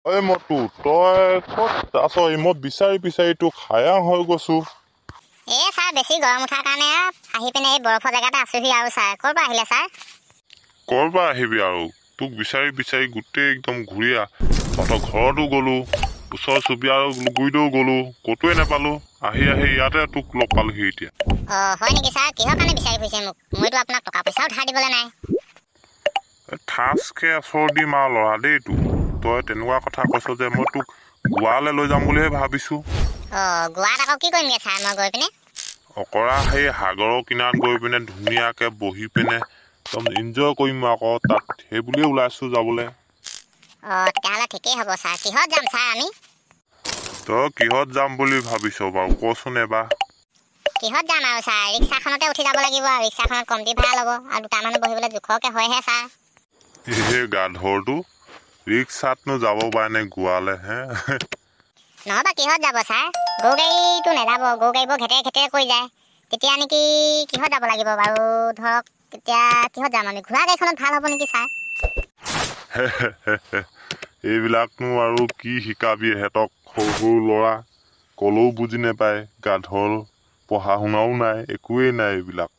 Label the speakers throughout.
Speaker 1: ঐ মটু তই ক'ত আছ? মই বিচাৰি বিচাৰি তোক হায়াং হৈ গৈছো।
Speaker 2: ছাৰ বেছি গৰম উঠাৰ কাৰণে আহি পিনে এই বৰফৰ জেগাতে আছোহি আৰু ছাৰ। ক'ৰ পৰা আহিলে ছাৰ?
Speaker 1: ক'ৰ পৰা আহিবি আৰু? তোক বিচাৰি বিচাৰি গোটেই একদম ঘূৰিয়া তহঁতৰ ঘৰতো গ'লো, ওচৰ চুবুৰীয়া গুৰিতেও গ'লো, ক'তোৱে নাপালো। আহি আহি ইয়াতে তোক লগ পালোহি এতিয়া।
Speaker 2: হয় নেকি ছাৰ? কিহৰ কাৰণে বিচাৰি ফুৰিছে মোক? মইতো আপোনাক টকা পইচাও ধাৰ দিবলৈ নাই।
Speaker 1: ঠাঁচকে চৰ্দি মাৰ ল'ৰা দেই তোক। তই তেনেকুৱা কথা কৈছ যে মই তোক গোৱালৈ লৈ যাম বুলিহে ভাবিছো।
Speaker 2: গোৱাত আকৌ কি কৰিমগে ছাৰ মই গৈ পিনে?
Speaker 1: অকৰা সেই সাগৰৰ কিনাৰত গৈ পিনে ধুনীয়াকে বহি পিনে একদম এনজয় কৰিম আকৌ তাত, সেই বুলিয়ে ওলাইছো যাবলৈ।
Speaker 2: তেতিয়াহ'লে ঠিকেই হ'ব ছাৰ। কিহত যাম ছাৰ আমি?
Speaker 1: তই কিহত যাম বুলি ভাবিছ বাৰু কচোন এবাৰ।
Speaker 2: কিহত যাম আৰু ছাৰ? ৰিক্সাখনতে উঠি যাব লাগিব আৰু ৰিক্সাখনত কমটি ভাড়া ল'ব আৰু দুটা মানুহ বহিবলৈ জোখৰকে হয়হে ছাৰ।
Speaker 1: এই গাধৰটো ৰিক্সাতনো যাব পাৰেনে গোৱালে হে?
Speaker 2: নহ'বা কিহত যাব ছাৰ? গৰু গাড়ীটো নাযাব, গৰু গাড়ীবোৰ ঘেটেৰে ঘেটেৰে কৰি যায়। তেতিয়া নেকি কিহত যাব লাগিব বাৰু? ধৰক তেতিয়া কিহত যাম আমি? ঘোঁৰা গাড়ীখনত ভাল হ'ব নেকি ছাৰ?
Speaker 1: এইবিলাকনো আৰু কি শিকাবি এহেঁতক, সৰু সৰু ল'ৰা ক'লেও বুজি নাপায়, গাধল, পঢ়া শুনাও নাই, একোৱেই নাই এইবিলাক।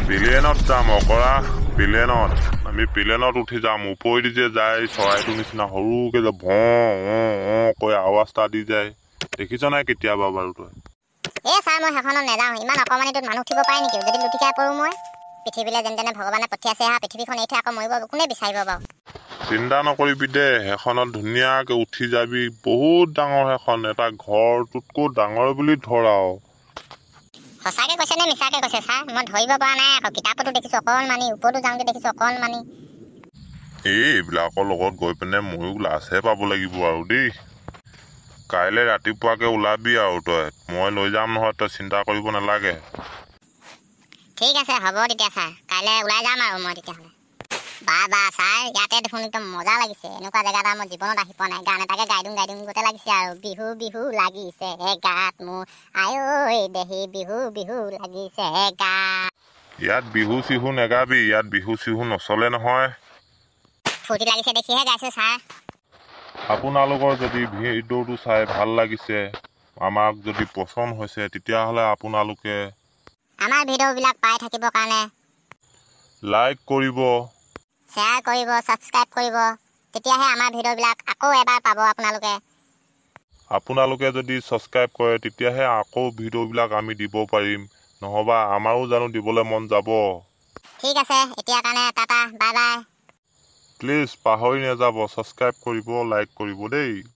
Speaker 1: প্লেনত যাম অকৰা, প্লেনত। আমি প্লেনত উঠি যাম, ওপৰেদি যে যায় চৰাইটোৰ নিচিনা সৰুকে যে কৈ আৱাজ এটা দি যায়, দেখিছ নাই কেতিয়াবা বাৰু তই?
Speaker 2: ছাৰ মই সেইখনত নাযাওঁ। ইমান অকণমানিটোত মানুহ উঠিব পাৰে নেকি? যদি লুটি খাই পৰোঁ মই? পৃথিৱীলৈ যেন তেনে ভগৱানে পঠিয়াইছে পৃথিৱীখন এৰি থৈ আকৌ মৰিব কোনে বিচাৰিব বাৰু?
Speaker 1: চিন্তা নকৰিবি দে, সেইখনত ধুনীয়াকে উঠি যাবি। বহুত ডাঙৰ সেইখন, এটা ঘৰটোতকৈ ডাঙৰ বুলি ধৰ আৰু।
Speaker 2: সঁচাকে কৈছে নে মিছাকে কৈছে ছাৰ? মই ধৰিব পৰা নাই আকৌ। কিতাপতো দেখিছোঁ অকণমানি, ওপৰতো যাওঁতে দেখিছোঁ অকণমানি।
Speaker 1: এইবিলাকৰ লগত গৈ পিনে ময়ো লাজহে পাব লাগিব আৰু দেই। কাইলৈ ৰাতিপুৱাকে ওলাবি আৰু তই, মই লৈ যাম নহয়, তই চিন্তা কৰিব নালাগে।
Speaker 2: ঠিক আছে হ'ব তেতিয়া ছাৰ, কাইলৈ ওলাই যাম আৰু মই তেতিয়াহ'লে। বা ছাৰ, ইয়াতে দেখোন একদম মজা লাগিছে। এনেকুৱা জেগা এটা মই জীৱনত আহি পোৱা নাই। গান এটাকে গাই দিওঁ গোটেই লাগিছে আৰু। বিহু বিহু লাগিছে গাত মোৰ, আই ঐ দেহি বিহু বিহু লাগিছে গাত।
Speaker 1: ইয়াত বিহু চিহু নেগাবি, ইয়াত বিহু চিহু নচলে নহয়।
Speaker 2: ফূৰ্তি লাগিছে দেখিহে গাইছোঁ ছাৰ।
Speaker 1: আপোনালোকৰ যদি ভিডিঅ'টো চাই ভাল লাগিছে, আমাক যদি পচন্দ হৈছে, তেতিয়াহ'লে আপোনালোকে
Speaker 2: আমাৰ ভিডিঅ'বিলাক পাই থাকিবৰ কাৰণে
Speaker 1: লাইক কৰিব,
Speaker 2: শ্বেয়াৰ কৰিব, ছাবস্ক্ৰাইব কৰিব। তেতিয়াহে আমাৰ ভিডিঅ'বিলাক আকৌ এবাৰ পাব আপোনালোকে।
Speaker 1: আপোনালোকে যদি ছাবস্ক্ৰাইব কৰে তেতিয়াহে আকৌ ভিডিঅ'বিলাক আমি দিব পাৰিম, নহ'বা আমাৰো জানো দিবলৈ মন যাব?
Speaker 2: ঠিক আছে, এতিয়াৰ কাৰণে টাটা, বাই বাই।
Speaker 1: প্লিজ পাহৰি নাযাব, ছাবস্ক্ৰাইব কৰিব, লাইক কৰিব দেই।